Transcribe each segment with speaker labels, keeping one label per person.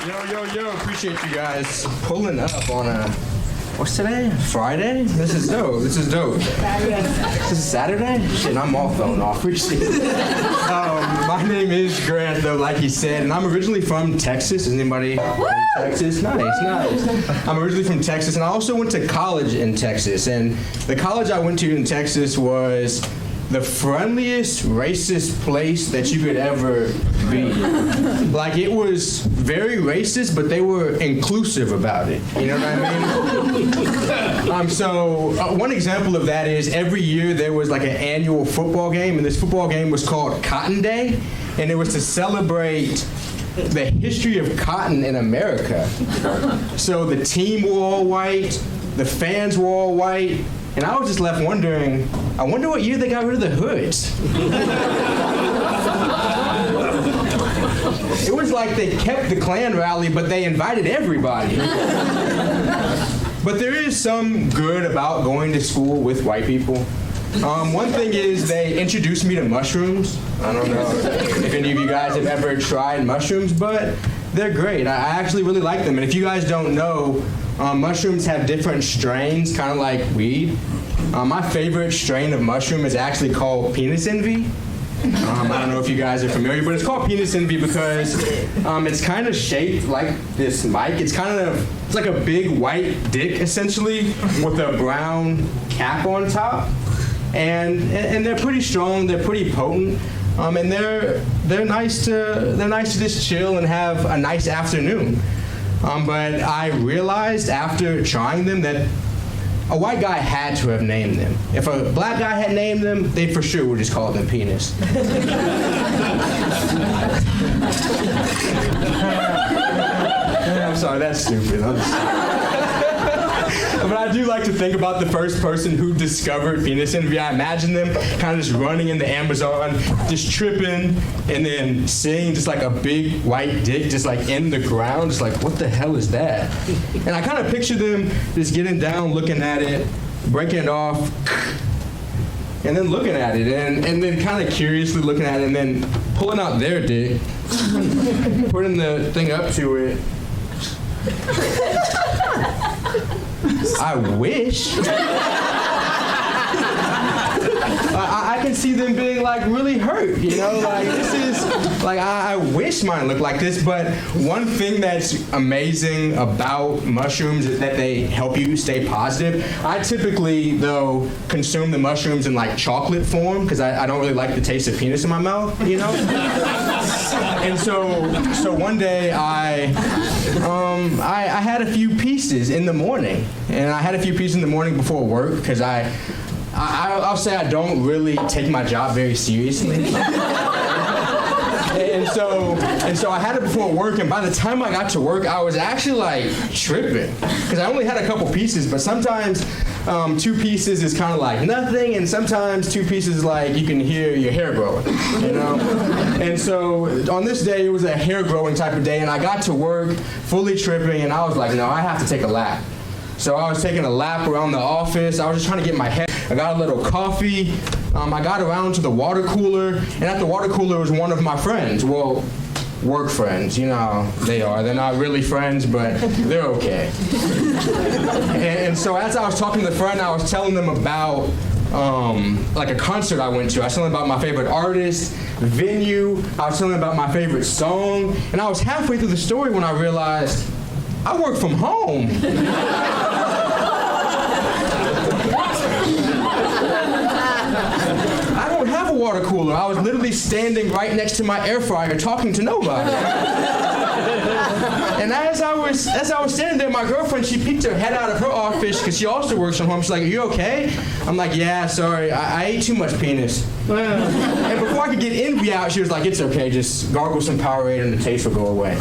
Speaker 1: Yo, appreciate you guys pulling up on what's today? Friday? This is dope. This is Saturday? Shit, I'm off though, appreciate it. My name is Grant though, like he said, and I'm originally from Texas. Is anybody from Texas? Nice. I'm originally from Texas, and I also went to college in Texas, and the college I went to in Texas was the friendliest racist place that you could ever be. Like, it was very racist, but they were inclusive about it. You know what I mean? One example of that is every year there was like an annual football game, and this football game was called Cotton Day, and it was to celebrate the history of cotton in America. So the team were all white, the fans were all white, and I was just left wondering, I wonder what year they got rid of the hoods. It was like they kept the Klan rally, but they invited everybody. But there is some good about going to school with white people. One thing is they introduced me to mushrooms. I don't know if any of you guys have ever tried mushrooms, but they're great. I actually really like them. And if you guys don't know, mushrooms have different strains, kind of like weed. My favorite strain of mushroom is actually called penis envy. I don't know if you guys are familiar, but it's called penis envy because it's kind of shaped like this mic. It's like a big white dick, essentially, with a brown cap on top. And they're pretty strong, they're pretty potent, and they're nice to just chill and have a nice afternoon. But I realized after trying them that a white guy had to have named them. If a black guy had named them, they for sure would just call them penis. I'm sorry, that's stupid. But I do like to think about the first person who discovered penis envy. I imagine them kind of just running in the Amazon, just tripping, and then seeing just like a big white dick just like in the ground, just like, what the hell is that? And I kind of picture them just getting down, looking at it, breaking it off, and then looking at it, and then kind of curiously looking at it, and then pulling out their dick, putting the thing up to it. I wish. I can see them being like really hurt, you know, like this is, like I wish mine looked like this, but one thing that's amazing about mushrooms is that they help you stay positive. I typically, though, consume the mushrooms in like chocolate form because I don't really like the taste of penis in my mouth, you know? And so one day I had a few pieces in the morning, and I had a few pieces in the morning before work because I'll say I don't really take my job very seriously. And so I had it before work, and by the time I got to work, I was actually like tripping because I only had a couple pieces, but sometimes 2 pieces is kind of like nothing, and sometimes 2 pieces is like you can hear your hair growing, you know? And so on this day, it was a hair growing type of day, and I got to work fully tripping, and I was like, no, I have to take a lap. So I was taking a lap around the office. I was just trying to get my head. I got a little coffee. I got around to the water cooler, and at the water cooler was one of my friends. Well, work friends, you know how they are. They're not really friends, but they're okay. And so as I was talking to the friend, I was telling them about like a concert I went to. I was telling them about my favorite artist, venue. I was telling them about my favorite song, and I was halfway through the story when I realized I work from home. I don't have a water cooler. I was literally standing right next to my air fryer talking to nobody. And as I was standing there, my girlfriend, she peeked her head out of her office because she also works from home. She's like, are you okay? I'm like, yeah, sorry. I ate too much penis. And before I could get envy out, she was like, it's okay. Just gargle some Powerade and the taste will go away.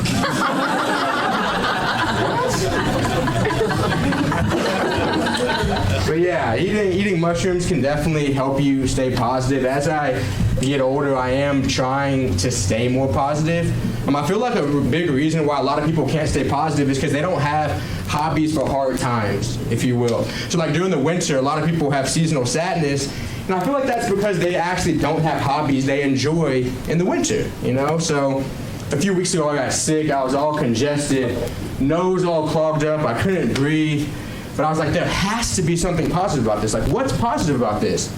Speaker 1: But yeah, eating mushrooms can definitely help you stay positive. As I get older, I am trying to stay more positive. I feel like a big reason why a lot of people can't stay positive is because they don't have hobbies for hard times, if you will. So like during the winter, a lot of people have seasonal sadness, and I feel like that's because they actually don't have hobbies they enjoy in the winter, you know? So a few weeks ago I got sick. I was all congested, nose all clogged up. I couldn't breathe. But I was like, there has to be something positive about this. Like, what's positive about this?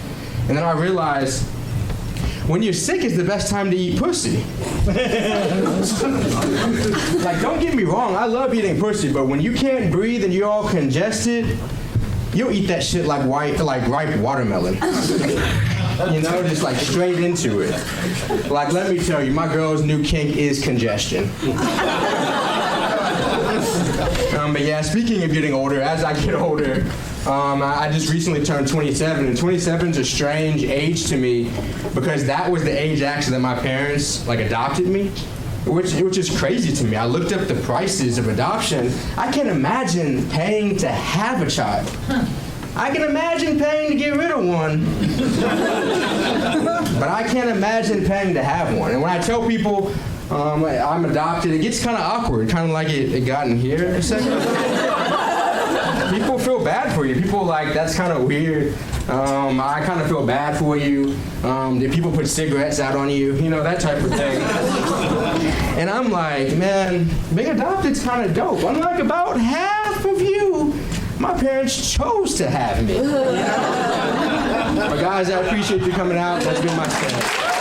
Speaker 1: And then I realized, when you're sick is the best time to eat pussy. Like, don't get me wrong, I love eating pussy, but when you can't breathe and you're all congested, you'll eat that shit like ripe watermelon. You know, just like straight into it. Like, let me tell you, my girl's new kink is congestion. But yeah, speaking of getting older, as I get older, I just recently turned 27, and 27 is a strange age to me because that was the age actually that my parents like adopted me, which is crazy to me. I looked up the prices of adoption. I can't imagine paying to have a child. I can imagine paying to get rid of one, but I can't imagine paying to have one. And when I tell people I'm adopted, it gets kind of awkward, kind of like it got in here a second. People feel bad for you. People like, that's kind of weird. I kind of feel bad for you. Did people put cigarettes out on you? You know, that type of thing. And I'm like, man, being adopted's kind of dope. Unlike about half of you, my parents chose to have me. You know? But guys, I appreciate you coming out. That's been my stand.